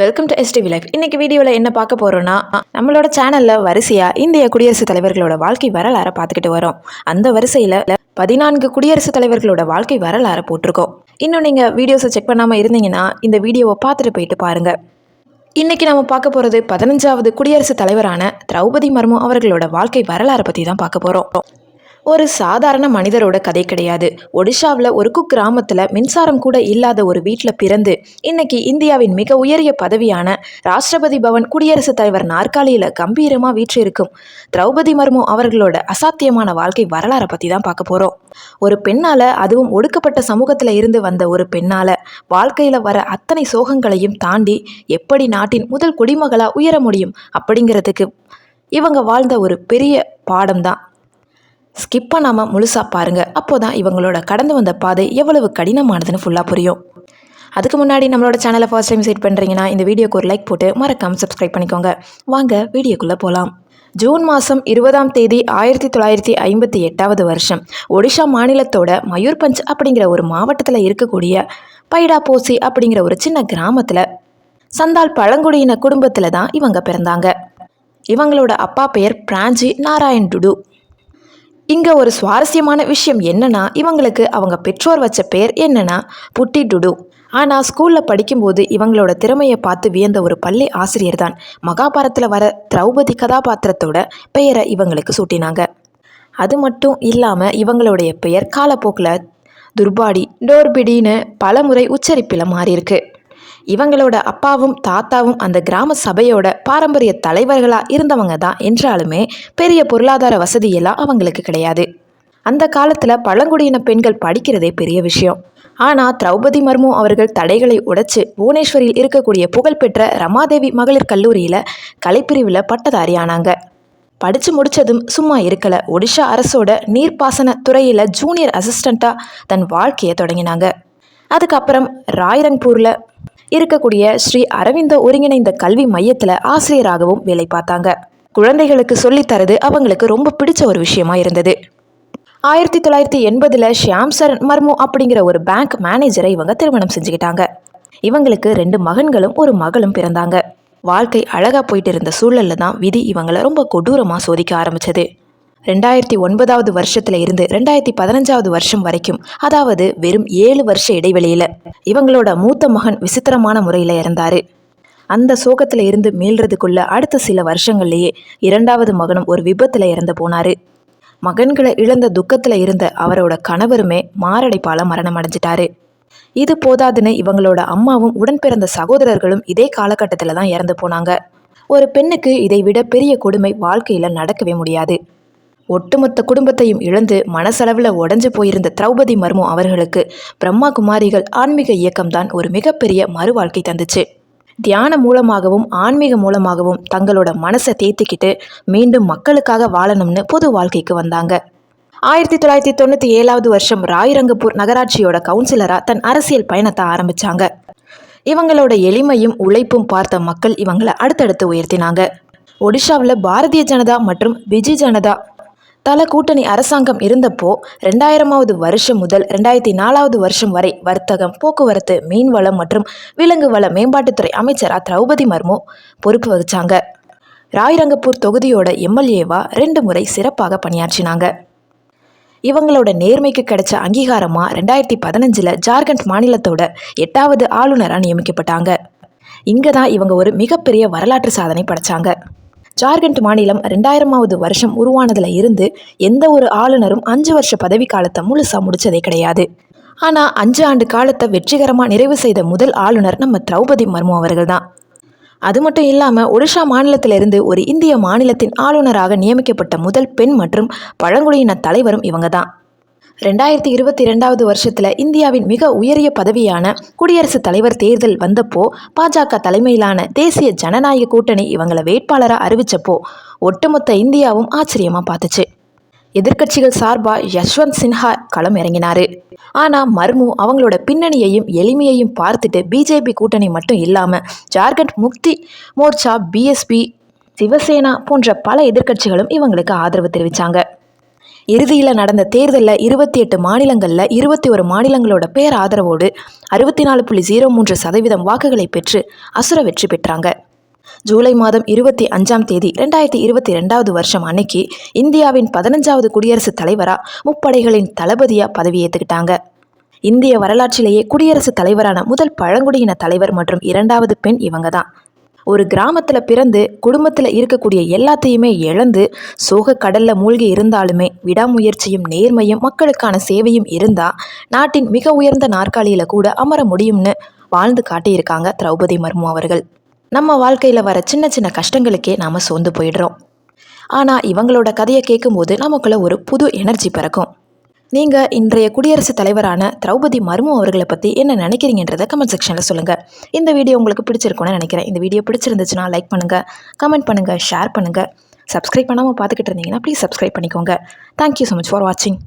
Welcome to STV life. இன்னைக்கு வீடியோவில் என்ன பார்க்க போகிறோன்னா, நம்மளோட சேனலில் வரிசையாக இந்திய குடியரசுத் தலைவர்களோட வாழ்க்கை வரலாறை பார்த்துக்கிட்டு வரோம். அந்த வரிசையில் 14 குடியரசுத் தலைவர்களோட வாழ்க்கை வரலாறை போட்டிருக்கோம். இன்னும் நீங்கள் வீடியோஸை செக் பண்ணாமல் இருந்தீங்கன்னா இந்த வீடியோவை பார்த்துட்டு போயிட்டு பாருங்கள். இன்றைக்கி நம்ம பார்க்க போகிறது 15வது குடியரசுத் தலைவரான திரௌபதி மர்மு அவர்களோட வாழ்க்கை வரலாறை பற்றி தான் பார்க்க போகிறோம். ஒரு சாதாரண மனிதரோட கதை கிடையாது. ஒடிஷாவில் ஒரு குக்கிராமத்தில் மின்சாரம் கூட இல்லாத ஒரு வீட்டில் பிறந்து இன்னைக்கு இந்தியாவின் மிக உயரிய பதவியான ராஷ்டிரபதி பவன் குடியரசுத் தலைவர் நாற்காலியில் கம்பீரமாக வீற்றிருக்கும் திரௌபதி மர்மு அவர்களோட அசாத்தியமான வாழ்க்கை வரலாறை பற்றி தான் பார்க்க போகிறோம். ஒரு பெண்ணால், அதுவும் ஒடுக்கப்பட்ட சமூகத்தில் இருந்து வந்த ஒரு பெண்ணால் வாழ்க்கையில் வர அத்தனை சோகங்களையும் தாண்டி எப்படி நாட்டின் முதல் குடிமகளாக உயர முடியும் அப்படிங்கிறதுக்கு இவங்க வாழ்ந்த ஒரு பெரிய பாடம் தான். ஸ்கிப் பண்ணாமல் முழுசாக பாருங்கள். அப்போ தான் இவங்களோட கடந்து வந்த பாதை எவ்வளவு கடினமானதுன்னு ஃபுல்லாக புரியும். அதுக்கு முன்னாடி நம்மளோட சேனலை ஃபர்ஸ்ட் டைம் விசிட் பண்ணுறீங்கன்னா இந்த வீடியோக்கு ஒரு லைக் போட்டு மறக்காமல் சப்ஸ்கிரைப் பண்ணிக்கோங்க. வாங்க வீடியோக்குள்ளே போகலாம். ஜூன் மாதம் 20ஆம் தேதி 1958 வருஷம் ஒடிஷா மாநிலத்தோட மயூர்பஞ்ச் அப்படிங்கிற ஒரு மாவட்டத்தில் இருக்கக்கூடிய பைடாபோசி அப்படிங்கிற ஒரு சின்ன கிராமத்தில் சந்தால் பழங்குடியின குடும்பத்தில் தான் இவங்க பிறந்தாங்க. இவங்களோட அப்பா பெயர் பிராஞ்சி நாராயண் டுடு. இங்கே ஒரு சுவாரஸ்யமான விஷயம் என்னன்னா, இவங்களுக்கு அவங்க பெற்றோர் வச்ச பெயர் என்னன்னா புட்டி டுடு. ஆனால் ஸ்கூலில் படிக்கும்போது இவங்களோட திறமையை பார்த்து வியந்த ஒரு பள்ளி ஆசிரியர் தான் மகாபாரத்தில் வர திரௌபதி கதாபாத்திரத்தோட பெயரை இவங்களுக்கு சூட்டினாங்க. அது மட்டும் இல்லாமல் இவங்களுடைய பெயர் காலப்போக்கில் துர்பாடி, டோர்பிடின்னு பல முறை உச்சரிப்பில் மாறியிருக்கு. இவங்களோட அப்பாவும் தாத்தாவும் அந்த கிராம சபையோட பாரம்பரிய தலைவர்களாக இருந்தவங்க தான் என்றாலுமே பெரிய பொருளாதார வசதியெல்லாம் அவங்களுக்கு கிடையாது. அந்த காலத்தில் பழங்குடியின பெண்கள் படிக்கிறதே பெரிய விஷயம். ஆனால் திரௌபதி மர்மு அவர்கள் தடைகளை உடைச்சு புவனேஸ்வரில் இருக்கக்கூடிய புகழ்பெற்ற ரமாதேவி மகளிர் கல்லூரியில் கலைப்பிரிவில் பட்டதாரி ஆனாங்க. படித்து முடித்ததும் சும்மா இருக்கலை. ஒடிஷா அரசோட நீர்ப்பாசன துறையில் ஜூனியர் அசிஸ்டண்ட்டாக தன் வாழ்க்கையை தொடங்கினாங்க. அதுக்கப்புறம் ராய்ரங்பூரில் இருக்கக்கூடிய ஸ்ரீ அரவிந்த ஒருங்கிணைந்த கல்வி மையத்தில் ஆசிரியராகவும் வேலை பார்த்தாங்க. குழந்தைகளுக்கு சொல்லித்தரது அவங்களுக்கு ரொம்ப பிடிச்ச ஒரு விஷயமா இருந்தது. 1980 ஷியாம் சரண் மர்மு அப்படிங்கிற ஒரு பேங்க் மேனேஜரை இவங்க திருமணம் செஞ்சுக்கிட்டாங்க. இவங்களுக்கு 2 மகன்களும் ஒரு மகளும் பிறந்தாங்க. வாழ்க்கை அழகாக போயிட்டு இருந்த சூழலில் தான் விதி இவங்களை ரொம்ப கொடூரமாக சோதிக்க ஆரம்பிச்சது. 2009 வருஷத்துல இருந்து 2015 வருஷம் வரைக்கும், அதாவது வெறும் 7 வருஷ இடைவெளியில் இவங்களோட மூத்த மகன் விசித்திரமான முறையில் இறந்தாரு. அந்த சோகத்தில் இருந்து மீள்றதுக்குள்ள அடுத்த சில வருஷங்கள்லேயே 2வது மகனும் ஒரு விபத்தில் இறந்து போனாரு. மகன்களை இழந்த துக்கத்தில் இருந்த அவரோட கணவருமே மாரடைப்பால் மரணம் அடைஞ்சிட்டாரு. இது போதாதுன்னு இவங்களோட அம்மாவும் உடன் பிறந்த சகோதரர்களும் இதே காலகட்டத்தில் தான் இறந்து போனாங்க. ஒரு பெண்ணுக்கு இதை விட பெரிய கொடுமை வாழ்க்கையில் நடக்கவே முடியாது. ஒட்டுமொத்த குடும்பத்தையும் இழந்து மனசளவில் உடஞ்சு போயிருந்த திரௌபதி மர்மு அவர்களுக்கு பிரம்மா குமாரிகள் ஆன்மீக இயக்கம்தான் ஒரு மிகப்பெரிய மறு வாழ்க்கை தந்துச்சு. தியானம் மூலமாகவும் ஆன்மீக மூலமாகவும் தங்களோட மனசை தேத்திக்கிட்டு மீண்டும் மக்களுக்காக வாழணும்னு பொது வாழ்க்கைக்கு வந்தாங்க. 1997 வருஷம் ராய்ரங்கப்பூர் நகராட்சியோட கவுன்சிலராக தன் அரசியல் பயணத்தை ஆரம்பித்தாங்க. இவங்களோட எளிமையும் உழைப்பும் பார்த்த மக்கள் இவங்களை அடுத்தடுத்து உயர்த்தினாங்க. ஒடிஷாவில் பாரதிய ஜனதா மற்றும் பிஜு ஜனதா தல கூட்டணி அரசாங்கம் இருந்தப்போ 2000வது வருஷம் முதல் 2004வது வருஷம் வரை வர்த்தகம், போக்குவரத்து, மீன்வளம் மற்றும் விலங்கு வள மேம்பாட்டுத்துறை அமைச்சராக திரௌபதி மர்மு பொறுப்பு வகிச்சாங்க. ராய்ரங்கப்பூர் தொகுதியோட எம்எல்ஏவா 2 முறை சிறப்பாக பணியாற்றினாங்க. இவங்களோட நேர்மைக்கு கிடைச்ச அங்கீகாரமாக 2015 ஜார்க்கண்ட் மாநிலத்தோட 8வது ஆளுநராக நியமிக்கப்பட்டாங்க. இங்கே தான் இவங்க ஒரு மிகப்பெரிய வரலாற்று சாதனை படைச்சாங்க. ஜார்க்கண்ட் மாநிலம் 2000வது வருஷம் உருவானதுல இருந்து எந்த ஒரு ஆளுநரும் 5 வருஷ பதவி காலத்தை முழுசா முடிச்சதே கிடையாது. ஆனால் 5 ஆண்டு காலத்தை வெற்றிகரமாக நிறைவு செய்த முதல் ஆளுநர் நம்ம திரௌபதி மர்மு அவர்கள் தான். அது மட்டும் இல்லாமல் ஒடிஷா மாநிலத்திலிருந்து ஒரு இந்திய மாநிலத்தின் ஆளுநராக நியமிக்கப்பட்ட முதல் பெண் மற்றும் பழங்குடியின தலைவரும் இவங்க தான். 2022 வருஷத்தில் இந்தியாவின் மிக உயரிய பதவியான குடியரசுத் தலைவர் தேர்தல் வந்தப்போ பாஜக தலைமையிலான தேசிய ஜனநாயக கூட்டணி இவங்களை வேட்பாளராக அறிவிச்சப்போ ஒட்டுமொத்த இந்தியாவும் ஆச்சரியமாக பார்த்துச்சு. எதிர்க்கட்சிகள் சார்பாக யஷ்வந்த் சின்ஹா களம் இறங்கினாரு. ஆனால் மர்மு அவங்களோட பின்னணியையும் எளிமையையும் பார்த்துட்டு பிஜேபி கூட்டணி மட்டும் இல்லாமல் ஜார்க்கண்ட் முக்தி மோர்ச்சா, பிஎஸ்பி, சிவசேனா போன்ற பல எதிர்க்கட்சிகளும் இவங்களுக்கு ஆதரவு தெரிவித்தாங்க. இறுதியில் நடந்த தேர்தலில் 28 மாநிலங்களில் 21 மாநிலங்களோட பேர் ஆதரவோடு 64.03% வாக்குகளை பெற்று அசுர வெற்றி பெற்றாங்க. ஜூலை மாதம் 25ஆம் தேதி 2022 வருஷம் அன்னைக்கு இந்தியாவின் 15வது குடியரசுத் தலைவராக முப்படைகளின் தளபதியாக பதவியேற்றுக்கிட்டாங்க. இந்திய வரலாற்றிலேயே குடியரசுத் தலைவரான முதல் பழங்குடியின தலைவர் மற்றும் 2வது பெண் இவங்க தான். ஒரு கிராமத்தில் பிறந்து குடும்பத்தில் இருக்கக்கூடிய எல்லாத்தையுமே இழந்து சோக கடலில் மூழ்கி இருந்தாலுமே விடாமுயற்சியும் நேர்மையும் மக்களுக்கான சேவையும் இருந்தால் நாட்டின் மிக உயர்ந்த நாற்காலியில் கூட அமர முடியும்னு வாழ்ந்து காட்டியிருக்காங்க திரௌபதி மர்மு அவர்கள். நம்ம வாழ்க்கையில் வர சின்ன சின்ன கஷ்டங்களுக்கே நாம் சோர்ந்து போயிடுறோம். ஆனால் இவங்களோட கதையை கேட்கும்போது நமக்குள்ள ஒரு புது எனர்ஜி பிறக்கும். நீங்கள் இன்றைய குடியரசுத் தலைவரான திரௌபதி மர்மு அவர்களை பற்றி என்ன நினைக்கிறீங்கன்றதை கமெண்ட் செக்ஷனில் சொல்லுங்கள். இந்த வீடியோ உங்களுக்கு பிடிச்சிருக்கும்னு நினைக்கிறேன். இந்த வீடியோ பிடிச்சிருந்துச்சுன்னா லைக் பண்ணுங்கள், கமெண்ட் பண்ணுங்கள், ஷேர் பண்ணுங்கள். சப்ஸ்கிரைப் பண்ணாமல் பார்த்துக்கிட்டு இருந்தீங்கன்னா ப்ளீஸ் சப்ஸ்கிரைப் பண்ணிக்கோங்க. தேங்க்யூ ஸோ மச் ஃபார் வாட்சிங்.